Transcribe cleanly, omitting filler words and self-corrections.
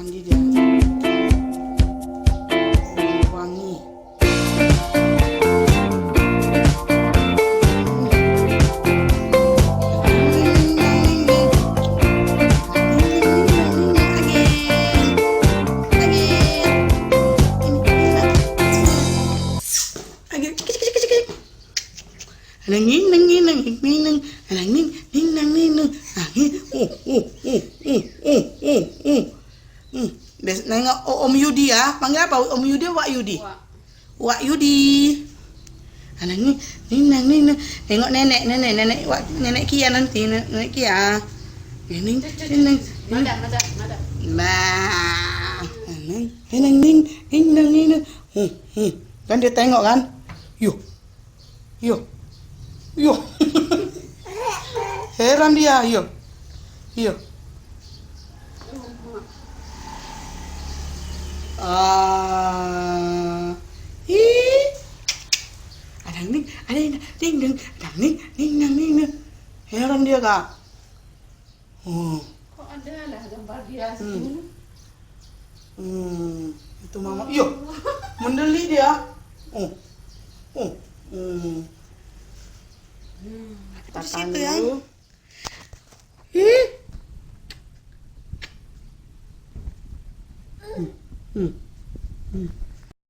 mandi dia. Wangi. Nangin nangin nangin nangin nangin nangin nangin. Nengok Om Yudi ya. Panggil apa? Om Yudi, Wak Yudi. Wak Yudi. Nangin nangin nangin. Tengok nenek nenek Kia nanti, nenek Kia. Nangin nangin. Nada. Nah, nangin nangin. Kan dia tengok kan? Yuk. Heran dia, yuk. Ada ning. Heran dia kak. Kok ada lah gambar dia segini? Itu mama. Yuk, mendeli dia. Di situ ya.